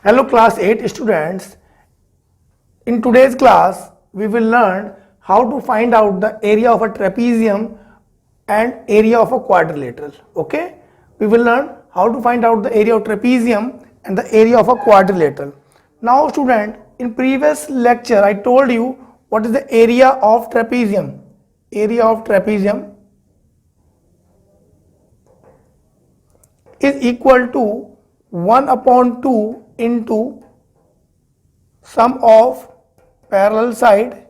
Hello class 8 students. In today's class we will learn how to find out the area of a trapezium and area of a quadrilateral. Okay, we will learn how to find out the area of trapezium and the area of a quadrilateral. Now student, in previous lecture I told you what is the area of trapezium. Area of trapezium is equal to 1 upon 2 into sum of parallel side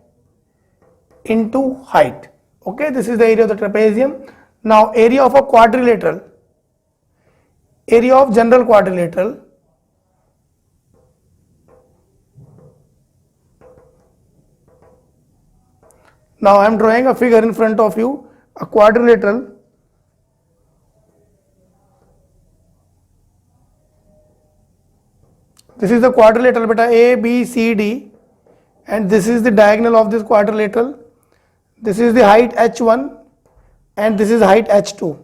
into height. Okay, this is the area of the trapezium. Now area of a quadrilateral, area of general quadrilateral now I am drawing a figure in front of you, a quadrilateral. This is the quadrilateral beta A, B, C, D, and this is the diagonal of this quadrilateral. This is the height h1 and this is height h2.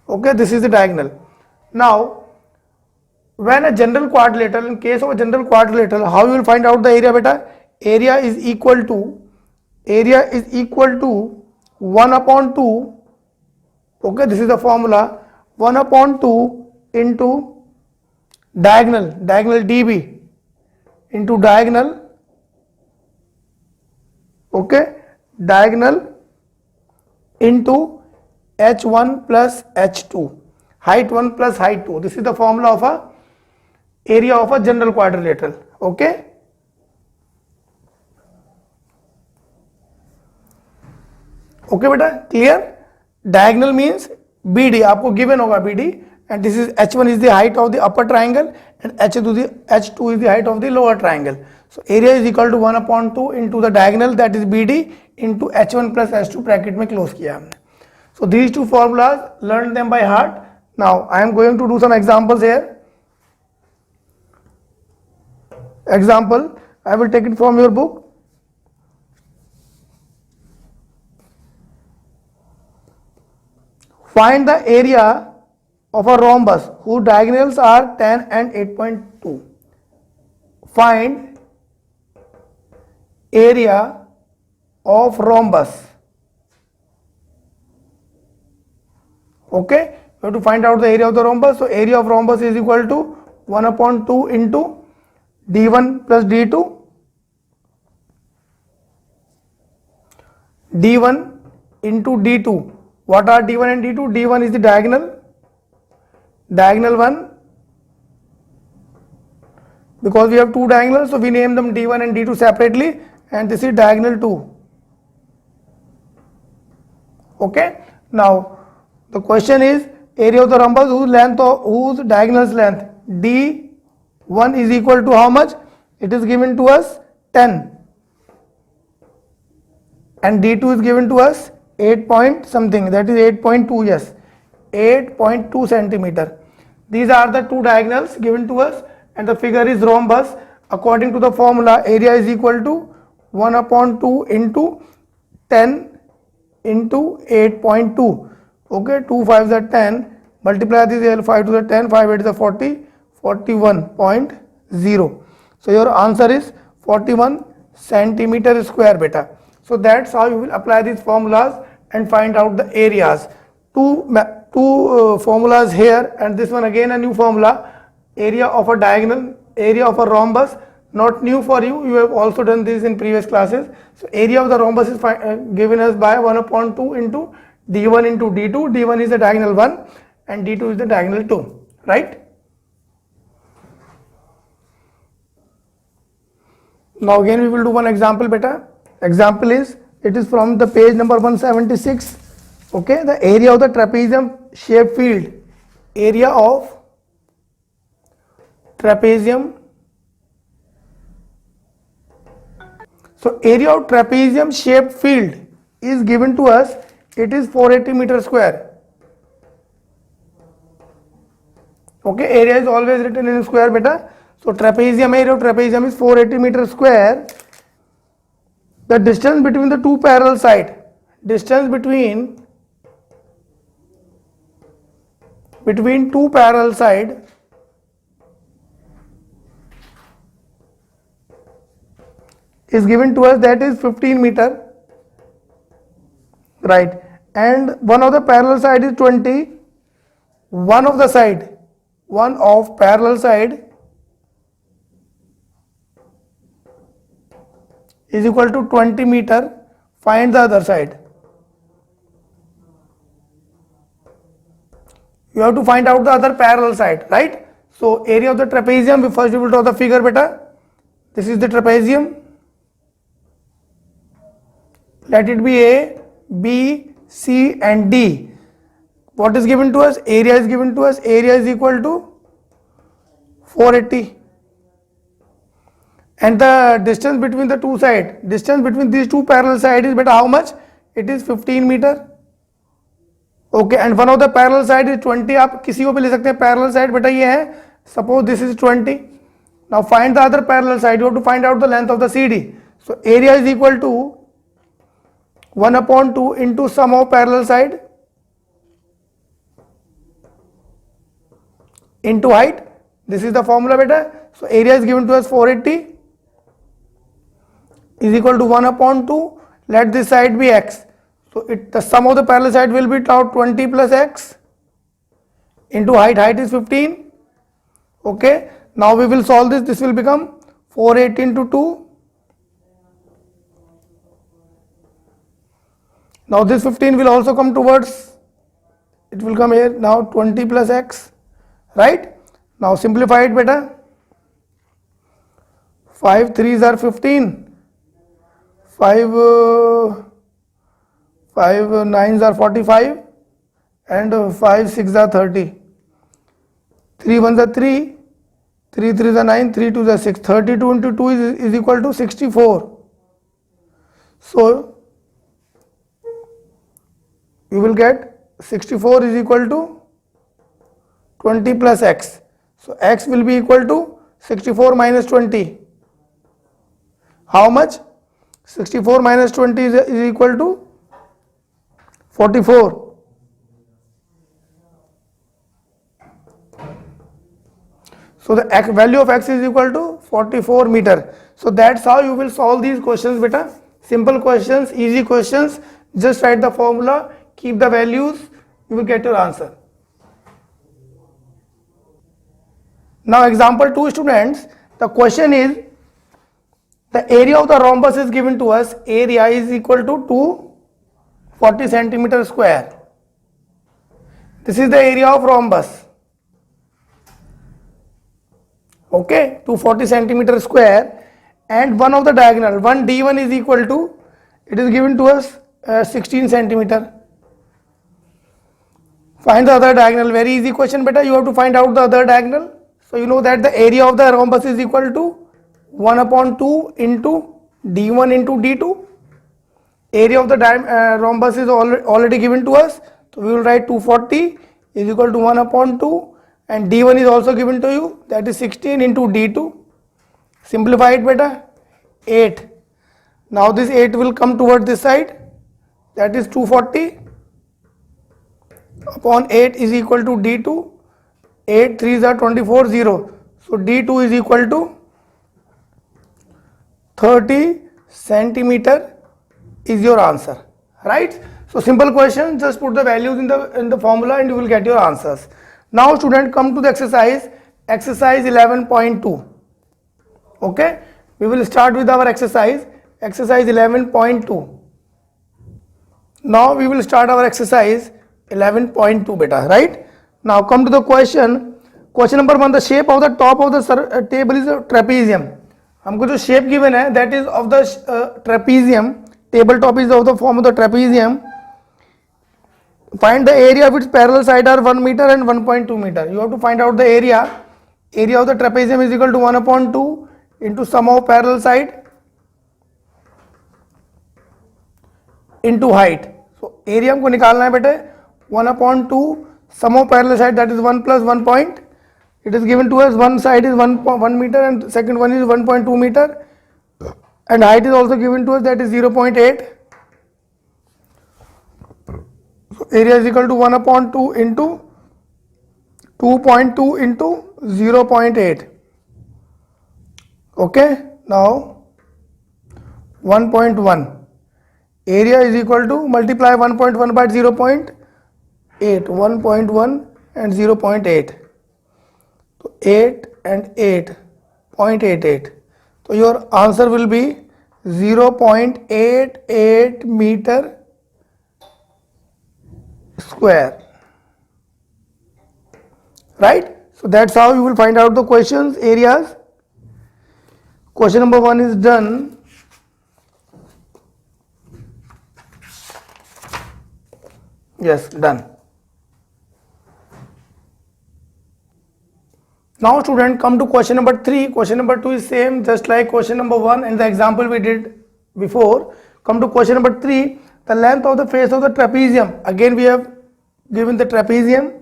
Okay, this is the diagonal. Now, when a general quadrilateral, in case of a general quadrilateral, how you will find out the area beta? Area is equal to 1 upon 2. Okay, this is the formula, 1 upon 2 into diagonal dB into diagonal, okay, diagonal into h1 plus h2, height 1 plus height 2. This is the formula of a area of a general quadrilateral. Okay, okay beta, clear? Diagonal means BD, आपको given होगा BD, and this is h1 is the height of the upper triangle and h2 is the height of the lower triangle. So area is equal to 1 upon 2 into the diagonal, that is BD, into h1 plus h2 bracket में close किया हमने. So these two formulas, learn them by heart. Now I am going to do some examples here. Example, I will take it from your book. Find the area of a rhombus whose diagonals are 10 and 8.2. Find area of rhombus. Okay, you have to find out the area of the rhombus. So area of rhombus is equal to 1 upon 2 into d1 plus d2. d1 into d2. What are d1 and d2? d1 is the diagonal 1, because we have two diagonals, so we name them d1 and d2 separately, and this is diagonal 2. Okay, now the question is area of the rhombus whose diagonal's length d1 is equal to how much? It is given to us 10 and d2 is given to us 8 point something, that is 8.2, yes, 8.2 centimeter. These are the two diagonals given to us and the figure is rhombus. According to the formula, area is equal to 1 upon 2 into 10 into 8.2. Okay, 2 5s are 10, multiply this L, 5 to the 10, 5 8 is the 40, 41.0. So your answer is 41 centimeter square beta. So that's how you will apply these formulas and find out the areas. Two formulas here and this one again a new formula. Area of a diagonal, area of a rhombus, not new for you, you have also done this in previous classes. So area of the rhombus is given us by 1 upon 2 into d1 into d2. d1 is the diagonal 1 and d2 is the diagonal 2, right? Now again we will do one example beta. Example is, it is from the page number 176. Okay, the area of the trapezium shaped field, area of trapezium. So area of trapezium shaped field is given to us, it is 480 meter square. Okay, area is always written in square beta. So trapezium, area of trapezium is 480 meter square. The distance between the two parallel sides, distance between two parallel sides is given to us, that is 15 meter, right? And one of the parallel side is 20. One of parallel side is equal to 20 meter. Find the other side. You have to find out the other parallel side, right? So area of the trapezium, first we will draw the figure, beta. This is the trapezium. Let it be A, B, C and D. What is given to us? Area is given to us. Area is equal to 480. And the distance between the two sides, distance between these two parallel sides is beta how much? It is 15 meter. Okay, and one of the parallel side is 20. आप किसी को भी ले सकते हैं parallel side, बेटा ये है. Suppose this is 20. Now find the other parallel side. You have to find out the length of the CD. So area is equal to 1/2 into sum of parallel side into height. This is the formula, beta. So area is given to us 480 is equal to 1/2. Let this side be x. So the sum of the parallel side will be tau 20 plus x into height. Height is 15. Okay. Now we will solve this. This will become 480 into 2. Now this 15 will also come towards. It will come here. Now 20 plus x. Right. Now simplify it, beta. 5 3s are 15. 5 9s are 45 and 5 6 are 30. 3 1s are 3, 3 3s are 9, 3 2s are 6. 32 into 2 is equal to 64. So you will get 64 is equal to 20 plus x. So x will be equal to 64 minus 20. How much? 64 minus 20 is equal to 44. So the value of x is equal to 44 meter. So that's how you will solve these questions, beta. Simple questions, easy questions. Just write the formula, keep the values, you will get your answer. Now example 2, students. The question is, the area of the rhombus is given to us. Area is equal to 240 centimeter square. This is the area of rhombus. Okay, 240 centimeter square, and one of the diagonal, 1d1 is equal to, it is given to us 16 centimeter. Find the other diagonal. Very easy question, beta. You have to find out the other diagonal. So you know that the area of the rhombus is equal to 1/2 into d1 into d2. Area of the rhombus is already given to us. So we will write 240 is equal to 1/2, and d1 is also given to you, that is 16 into d2. Simplify it, beta. 8. Now this 8 will come towards this side, that is 240 upon 8 is equal to d2. 8 3s are 24, 0. So d2 is equal to 30 centimeter is your answer, right? So simple question, just put the values in the formula and you will get your answers. Now student, come to the exercise 11.2. Okay, we will start with our exercise 11.2. Now we will start our exercise 11.2, beta, right? Now come to the question number 1. The shape of the top of the table is a trapezium. हमको जो shape given है, that is of the trapezium. Table top is of the form of the trapezium. Find the area of its parallel side are 1 meter and 1.2 meter. You have to find out the area. Area of the trapezium is equal to 1/2 into sum of parallel side into height. So area हमको निकालना है बेटे. 1/2 sum of parallel side, that is 1 plus 1 point. It is given to us, one side is 1 meter and second one is 1.2 meter, and height is also given to us, that is 0.8. So area is equal to 1/2 into 2.2 into 0.8. Okay, now 1.1. Area is equal to multiply 1.1 by 0.8. 1.1 and 0.8. So 8 and 8, 0.88. So your answer will be 0.88 meter square. Right? So that's how you will find out the questions, areas. Question number 1 is done. Yes, done. Now student, come to question number 3. Question number 2 is same, just like question number 1 and the example we did before. Come to question number 3. The length of the face of the trapezium. Again we have given the trapezium.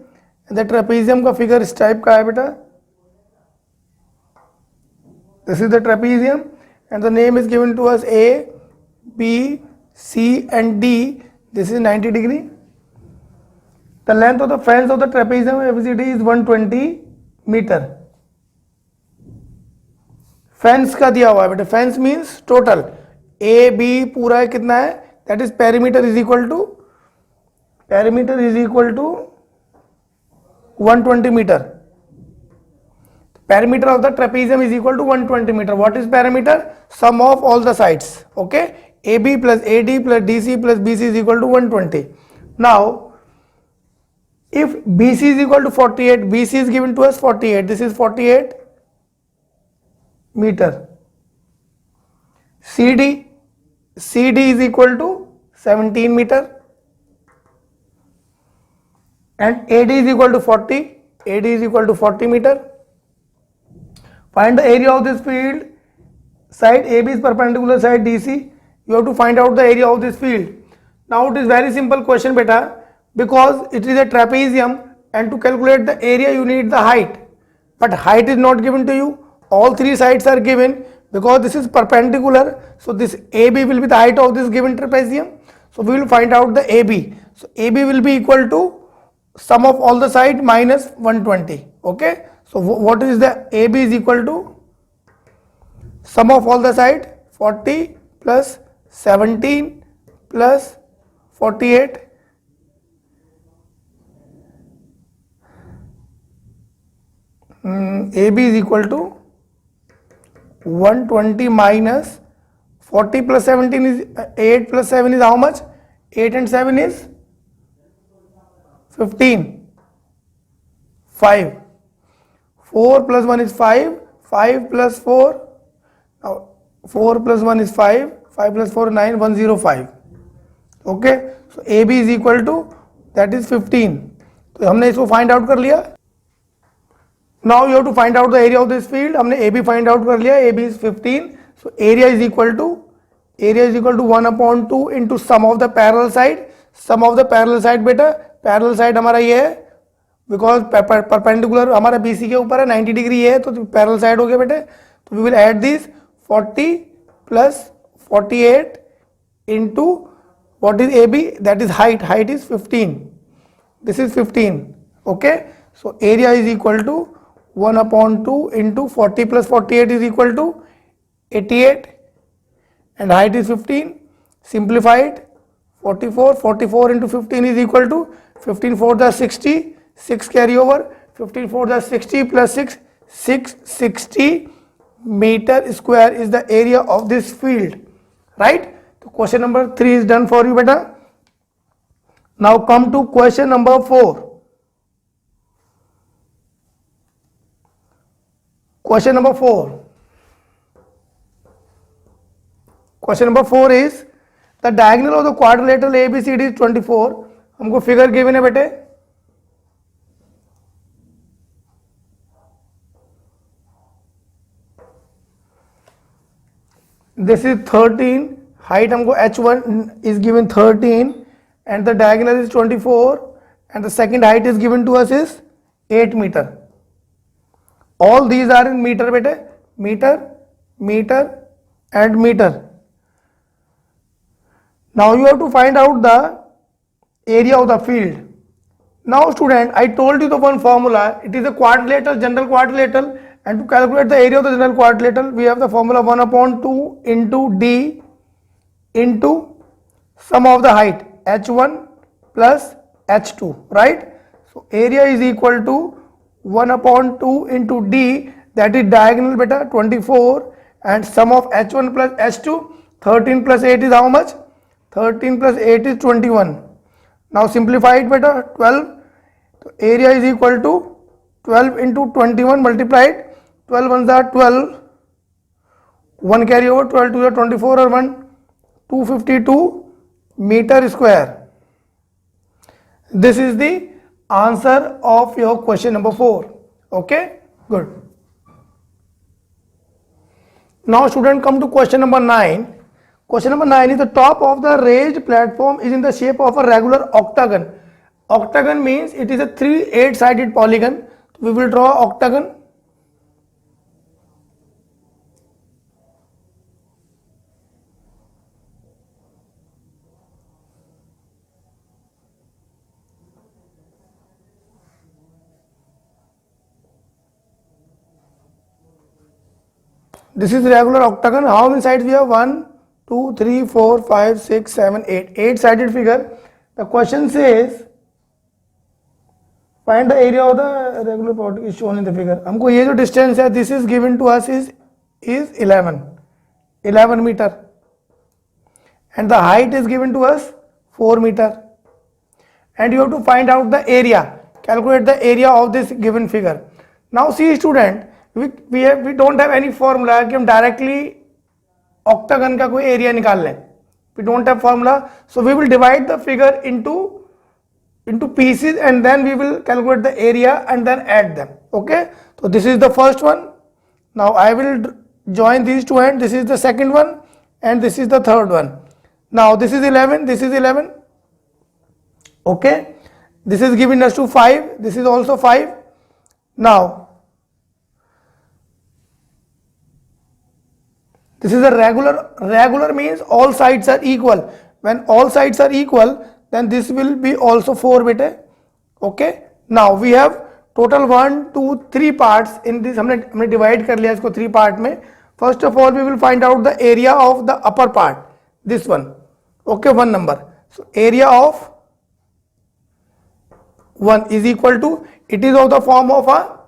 And the trapezium का figure इस type का है बेटा. This is the trapezium and the name is given to us A, B, C and D. This is 90 degree. The length of the fence of the trapezium ABCD is 120 metre. Fence का दिया हुआ है बेटा. Fence means total A B पूरा है कितना है, that is perimeter is equal to 120 metre. Perimeter of the trapezium is equal to 120 meter. What is perimeter? Sum of all the sides. Okay, AB plus AD plus DC plus BC is equal to 120. Now if BC is equal to 48, BC is given to us 48, this is 48 meter. CD is equal to 17 meter and AD is equal to 40, AD is equal to 40 meter. Find the area of this field. Side AB is perpendicular side DC. You have to find out the area of this field. Now it is very simple question beta, because it is a trapezium and to calculate the area you need the height, but height is not given to you. All three sides are given because this is perpendicular, so this AB will be the height of this given trapezium. So we will find out the AB. So AB will be equal to sum of all the side minus 120. Okay, so what is the AB is equal to sum of all the side 40 plus 17 plus 48. AB is equal to 120 minus 40 plus 17 is 8 plus 7 is how much? 8 and 7 is 15. 5. 4 plus 1 is 5. 5 plus 4. Now 4 plus 1 is 5. 5 plus 4 9. 105. Okay. So AB is equal to that is 15. तो हमने इसको find out कर लिया. Now you have to find out the area of this field. हमने AB find out कर लिया. AB is 15. So area is equal to 1/2 into sum of the parallel side. Sum of the parallel side बेटा, parallel side हमारा ये है, because perpendicular हमारा BC के ऊपर है, 90 डिग्री ये है, तो parallel side हो गया बेटे. तो we will add this 40 plus 48 into what is AB, that is height. Height is 15. This is 15. Okay. So area is equal to 1/2 into 40 plus 48 is equal to 88 and height is 15. Simplify it. 44 into 15 is equal to 15 4 the 60, 6 carry over, 15 4 the 60 plus 6, 660 meter square is the area of this field. Right? So question number 3 is done for you beta. Now come to question number 4. Question number 4. Question number 4 is the diagonal of the quadrilateral ABCD is 24. हमको figure given है बेटे. This is 13. Height हमको H1 is given 13 and the diagonal is 24 and the second height is given to us is 8 meter. All these are in meter बेटे. Meter, meter and meter. Now you have to find out the area of the field. Now student, I told you the one formula. It is a quadrilateral, general quadrilateral, and to calculate the area of the general quadrilateral we have the formula 1/2 into D into sum of the height h1 plus h2, right? So area is equal to 1 upon 2 into d, that is diagonal beta 24, and sum of h1 plus h2, 13 plus 8 is how much? 13 plus 8 is 21. Now simplify it beta, 12. So area is equal to 12 into 21 multiplied, 12 ones are 12, 1 carry over, 12 to the 24 or 1, 252 meter square. This is the answer of your question number 4. Okay, good. Now student, come to question number 9. Question number 9 is the top of the raised platform is in the shape of a regular octagon. Octagon means it is a 3 8-sided polygon. We will draw octagon. This is regular octagon. How many sides we have? 1, 2, 3, 4, 5, 6, 7, 8. 8-sided figure. The question says find the area of the regular part is shown in the figure. हमको ये जो distance है, this is given to us is 11 meter, and the height is given to us 4 meter, and you have to find out the area. Calculate the area of this given figure. Now see student, we don't have any formula कि हम directly octagon का कोई area निकाल लें. We don't have formula, so we will divide the figure into pieces, and then we will calculate the area and then add them. Okay, so this is the first one. Now I will join these two ends. This is the second one, and this is the third one. Now this is 11, this is 11. Okay, this is giving us to 5, this is also 5. Now this is a regular means all sides are equal. When all sides are equal, then this will be also 4 beta. Okay, now we have total 1 2 3 parts in this. हमने divide कर लिया इसको 3 part में. First of all we will find out the area of the upper part, this one. Okay, 1 number. So area of 1 is equal to, it is of the form of a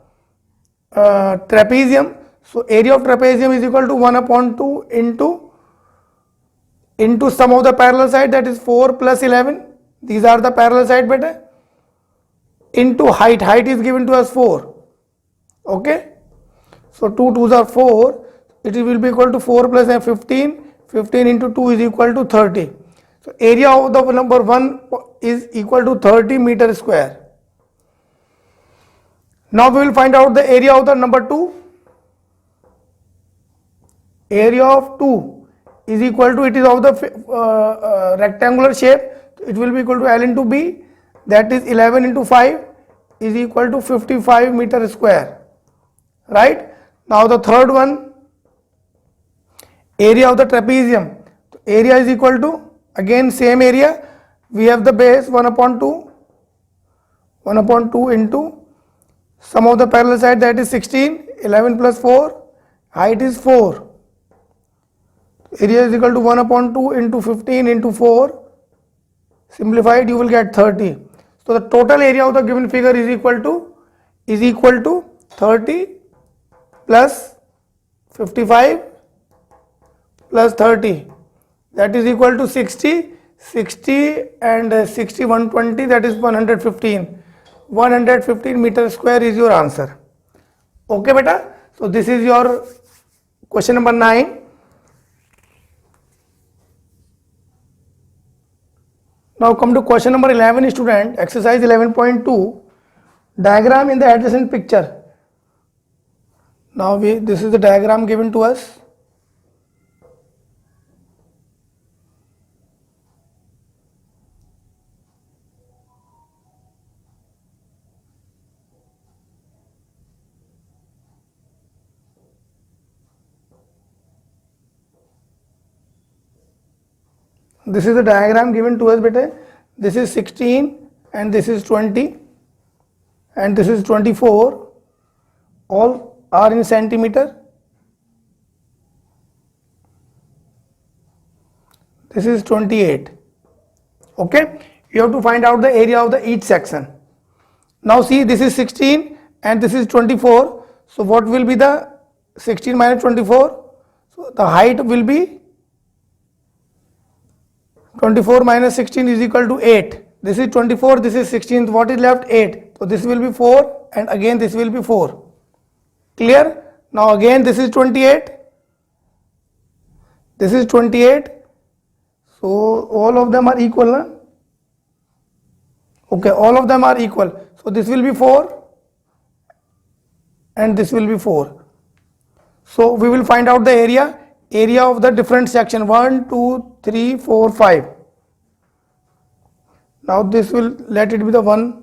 trapezium. So area of trapezium is equal to 1 upon 2 into sum of the parallel side, that is 4 plus 11. These are the parallel side beta, into height. Height is given to us 4. Okay, so 2 2s are 4. It will be equal to 4 plus 15. 15 into 2 is equal to 30. So area of the number 1 is equal to 30 meter square. Now we will find out the area of the number 2. Area of 2 is equal to, it is of the rectangular shape, it will be equal to L into B, that is 11 into 5 is equal to 55 meter square, right? Now the third one, area of the trapezium. So area is equal to, again same area, we have the base 1 upon 2 into sum of the parallel side, that is 16, 11 plus 4, height is 4. Area is equal to 1 upon 2 into 15 into 4. Simplified, you will get 30. So the total area of the given figure is equal to 30 plus 55 plus 30, that is equal to 60. 60 and 60 120, that is 115. 115 meter square is your answer. Okay beta, so this is your question number 9. Now come to question number 11 student, exercise 11.2, diagram in the adjacent picture. Now this is the diagram given to us. This is the diagram given to us beta. This is 16 and this is 20 and this is 24. All are in centimeter. this is 28. Okay, you have to find out the area of the each section. Now see, this is 16 and this is 24. So what will be the 16 minus 24? So the height will be 24 minus 16 is equal to 8. This is 24, this is 16. What is left? 8. So this will be 4 and again this will be 4. Clear? Now again this is 28. This is 28. So all of them are equal, na? Okay, all of them are equal. So this will be 4 and this will be 4. So we will find out the area of the different section. 1, 2, 3, 4, 5. Now this will, let it be the 1.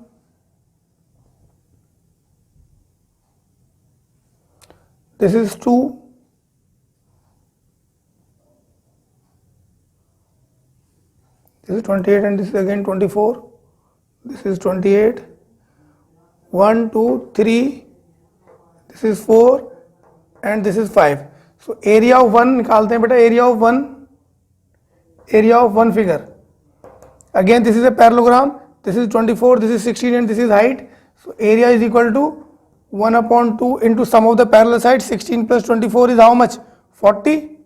This is 2. This is 28 and this is again 24. This is 28. 1, 2, 3. This is 4 and this is 5. So area of 1 निकालते हैं बेटा, area of one figure. Again this is a parallelogram. This is 24, this is 16 and this is height. So area is equal to 1 upon 2 into sum of the parallel sides. 16 plus 24 is how much? 40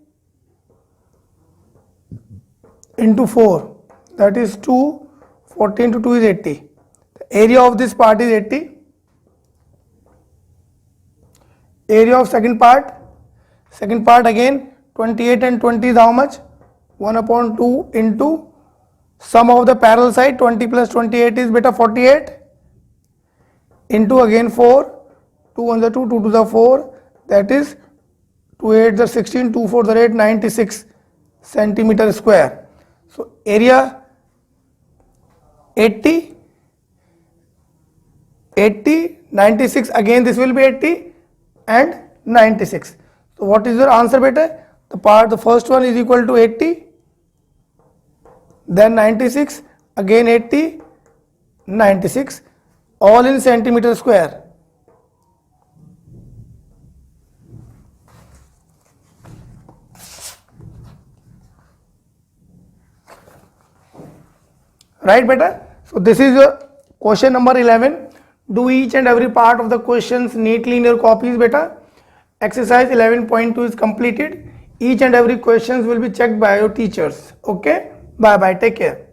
into 4. That is 2. 40 into 2 is 80. The area of this part is 80. Area of second part again 28 and 20 is how much? 1 upon 2 into sum of the parallel side. 20 plus 28 is beta 48 into again 4. 2 1 the 2, 2 to the 4, that is 2 8 the 16, 2 4 the 8, 96 centimeter square. So area 80, 96, again this will be 80 and 96. So what is your answer beta? The first one is equal to 80, then 96, again 80, 96, all in centimeter square. Right beta? So this is question number 11. Do each and every part of the questions neatly in your copies beta. Exercise 11.2 is completed. Each and every questions will be checked by your teachers. Okay, bye bye, take care.